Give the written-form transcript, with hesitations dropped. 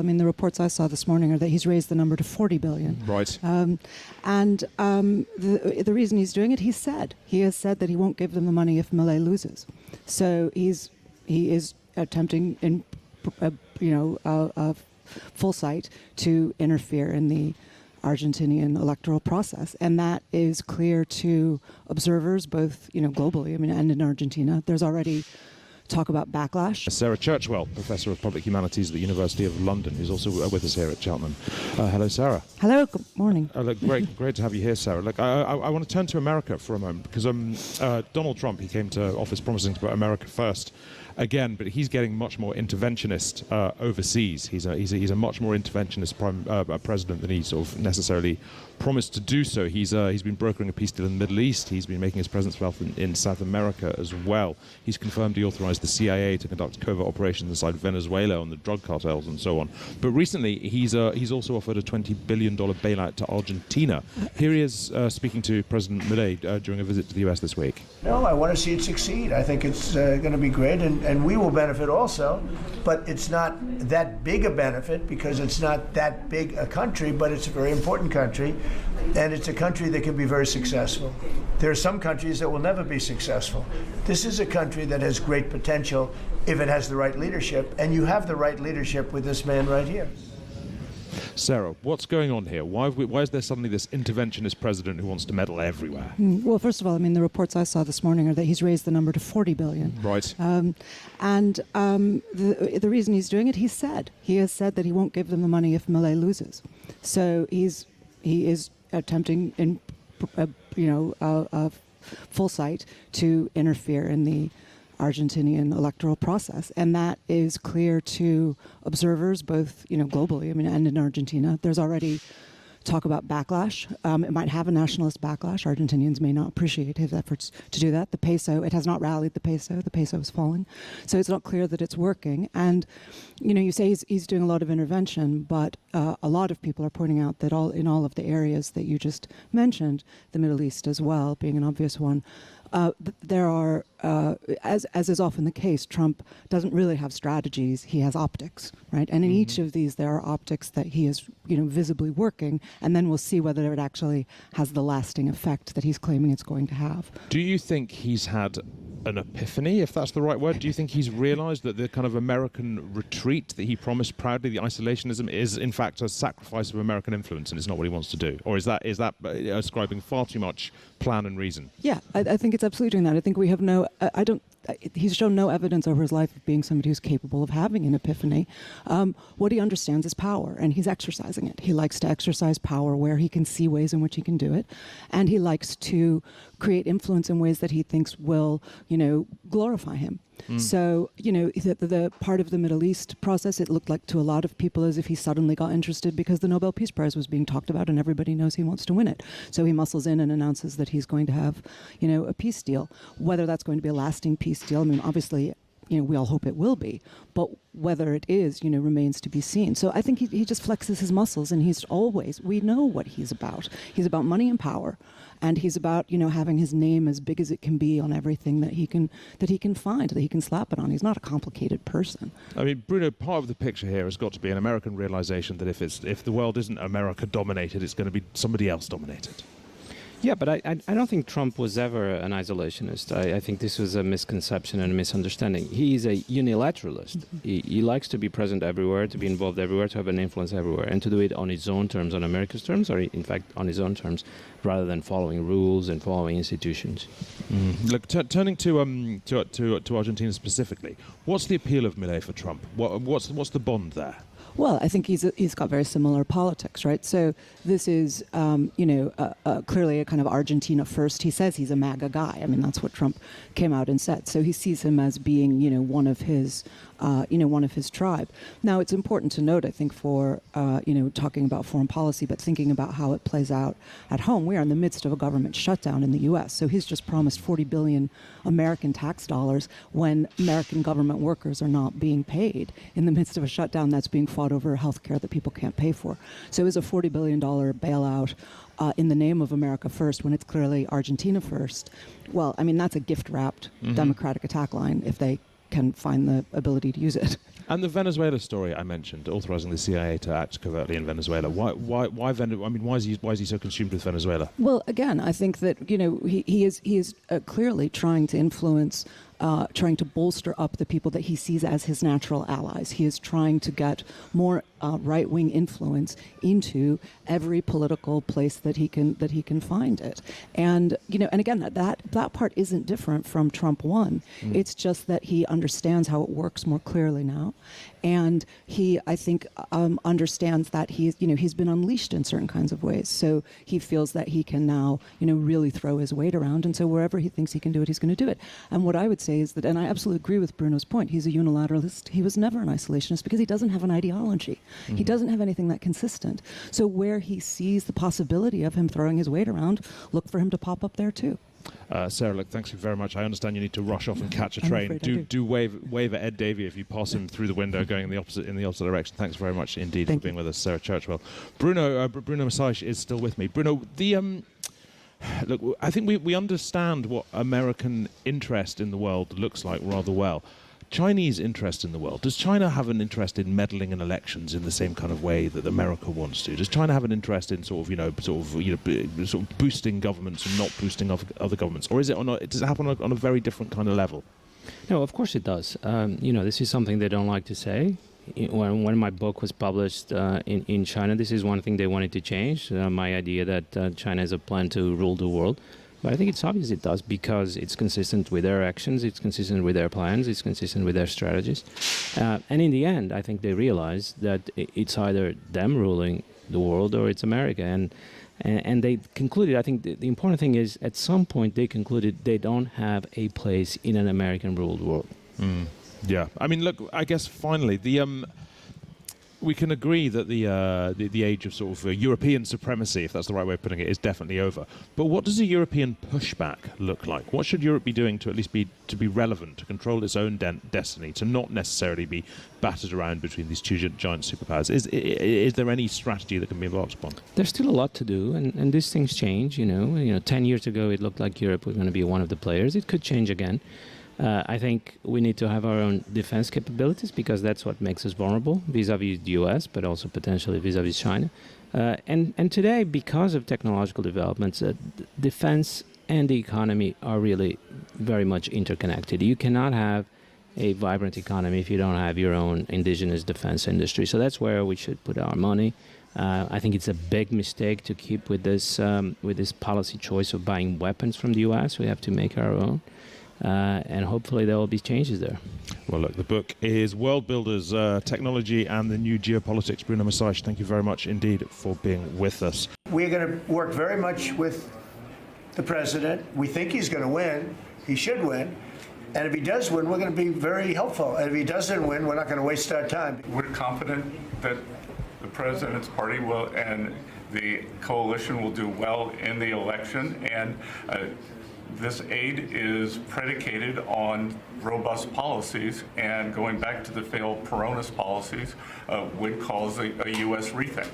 I mean, the reports I saw this morning are that he's raised the number to 40 billion. Right. The reason he's doing it, he has said that he won't give them the money if Milei loses. So he is attempting in full sight to interfere in the Argentinian electoral process, and that is clear to observers both globally, and in Argentina. There's already talk about backlash. Sarah Churchwell, Professor of Public Humanities at the University of London, who's also with us here at Cheltenham. Hello, Sarah. Hello, good morning. Look, great to have you here, Sarah. Look, I want to turn to America for a moment, because Donald Trump, he came to office promising to put America first again, but he's getting much more interventionist overseas. He's a much more interventionist president than he sort of necessarily promised to do so. He's been brokering a peace deal in the Middle East. He's been making his presence felt in South America as well. He's confirmed he authorized the CIA to conduct covert operations inside Venezuela on the drug cartels and so on. But recently, he's also offered a $20 billion bailout to Argentina. Here he is speaking to President Milei during a visit to the US this week. No, I want to see it succeed. I think it's going to be great, and we will benefit also. But it's not that big a benefit because it's not that big a country, but it's a very important country, and it's a country that can be very successful. There are some countries that will never be successful. This is a country that has great potential if it has the right leadership, and you have the right leadership with this man right here. Sarah, what's going on here? Why is there suddenly this interventionist president who wants to meddle everywhere? Well, first of all, I mean, the reports I saw this morning are that he's raised the number to 40 billion. Right. The reason he's doing it, he has said that he won't give them the money if Milei loses. So he is attempting in full sight to interfere in the Argentinian electoral process, and that is clear to observers both globally, and in Argentina. There's already talk about backlash. It might have a nationalist backlash. Argentinians may not appreciate his efforts to do that. The peso, it has not rallied the peso. The peso is falling. So it's not clear that it's working. And, you say he's doing a lot of intervention, but a lot of people are pointing out that in all of the areas that you just mentioned, the Middle East as well, being an obvious one, there are, as is often the case, Trump doesn't really have strategies. He has optics, right? And in each of these, there are optics that he is, visibly working, and then we'll see whether it actually has the lasting effect that he's claiming it's going to have. Do you think he's had an epiphany, if that's the right word? Do you think he's realized that the kind of American retreat that he promised proudly, the isolationism, is in fact a sacrifice of American influence and it's not what he wants to do? Or is that ascribing far too much plan and reason? Yeah, I think it's absolutely doing that. I think we have he's shown no evidence over his life of being somebody who's capable of having an epiphany. What he understands is power, and he's exercising it. He likes to exercise power where he can see ways in which he can do it, and he likes to create influence in ways that he thinks will, glorify him. So, the part of the Middle East process, it looked like to a lot of people as if he suddenly got interested because the Nobel Peace Prize was being talked about and everybody knows he wants to win it. So he muscles in and announces that he's going to have, a peace deal. Whether that's going to be a lasting peace deal, obviously, we all hope it will be, but whether it is, remains to be seen. So I think he just flexes his muscles, and we know what he's about. He's about money and power, and he's about, having his name as big as it can be on everything that he can find, that he can slap it on. He's not a complicated person. Bruno, part of the picture here has got to be an American realization that if the world isn't America dominated, it's going to be somebody else dominated. Yeah, but I don't think Trump was ever an isolationist. I think this was a misconception and a misunderstanding. He is a unilateralist. He likes to be present everywhere, to be involved everywhere, to have an influence everywhere, and to do it on his own terms, on America's terms, or in fact on his own terms, rather than following rules and following institutions. Look, turning to Argentina specifically, what's the appeal of Milei for Trump? What's the bond there? Well, I think he's got very similar politics, right? So this is, clearly a kind of Argentina first. He says he's a MAGA guy. That's what Trump came out and said. So he sees him as being, one of his tribe. Now, it's important to note, I think, for, talking about foreign policy, but thinking about how it plays out at home. We are in the midst of a government shutdown in the U.S. So he's just promised 40 billion American tax dollars when American government workers are not being paid in the midst of a shutdown that's being fought over health care that people can't pay for. So is a $40 billion bailout in the name of America first when it's clearly Argentina first? Well, that's a gift-wrapped Democratic attack line if they can find the ability to use it. And the Venezuela story I mentioned, authorizing the CIA to act covertly in Venezuela. Why is he so consumed with Venezuela? Well, again, I think that he is clearly trying to influence, trying to bolster up the people that he sees as his natural allies. He is trying to get more right-wing influence into every political place that he can find it. And and again, that part isn't different from Trump 1. It's just that he understands how it works more clearly now. And he, I think, understands that he's been unleashed in certain kinds of ways. So he feels that he can now, really throw his weight around. And so wherever he thinks he can do it, he's going to do it. And what I would say is that, and I absolutely agree with Bruno's point, he's a unilateralist. He was never an isolationist because he doesn't have an ideology. He doesn't have anything that consistent. So where he sees the possibility of him throwing his weight around, look for him to pop up there too. Sarah, look, thanks very much. I understand you need to rush off and catch a train. Do wave at Ed Davey if you pass him through the window going in the opposite direction. Thanks very much indeed for being with us, Sarah Churchwell. Bruno Massage is still with me. Bruno, look, I think we understand what American interest in the world looks like rather well. Chinese interest in the world. Does China have an interest in meddling in elections in the same kind of way that America wants to? Does China have an interest in sort of boosting governments and not boosting other governments, or is it or not? Does it happen on a very different kind of level? No, of course it does. This is something they don't like to say. When my book was published in China, this is one thing they wanted to change. My idea that China has a plan to rule the world. But I think it's obvious it does because it's consistent with their actions, it's consistent with their plans, it's consistent with their strategies. And in the end, I think they realize that it's either them ruling the world or it's America. And they concluded, I think the important thing is at some point they concluded they don't have a place in an American-ruled world. Yeah. I mean, look, I guess finally, we can agree that the age of sort of European supremacy, if that's the right way of putting it, is definitely over. But what does a European pushback look like? What should Europe be doing to at least be relevant, to control its own destiny, to not necessarily be battered around between these two giant superpowers? Is there any strategy that can be embarked upon? There's still a lot to do, and these things change. 10 years ago it looked like Europe was going to be one of the players. It could change again. I think we need to have our own defense capabilities because that's what makes us vulnerable vis-a-vis the US, but also potentially vis-a-vis China. And today, because of technological developments, defense and the economy are really very much interconnected. You cannot have a vibrant economy if you don't have your own indigenous defense industry. So that's where we should put our money. I think it's a big mistake to keep with this policy choice of buying weapons from the US. We have to make our own. And hopefully there will be changes there. Well, look, the book is World Builders, Technology and the New Geopolitics. Bruno Massage, thank you very much indeed for being with us. We're going to work very much with the president. We think he's going to win. He should win. And if he does win, we're going to be very helpful. And if he doesn't win, we're not going to waste our time. We're confident that the president's party will and the coalition will do well in the election. And this aid is predicated on robust policies, and going back to the failed Peronist policies would cause a U.S. rethink.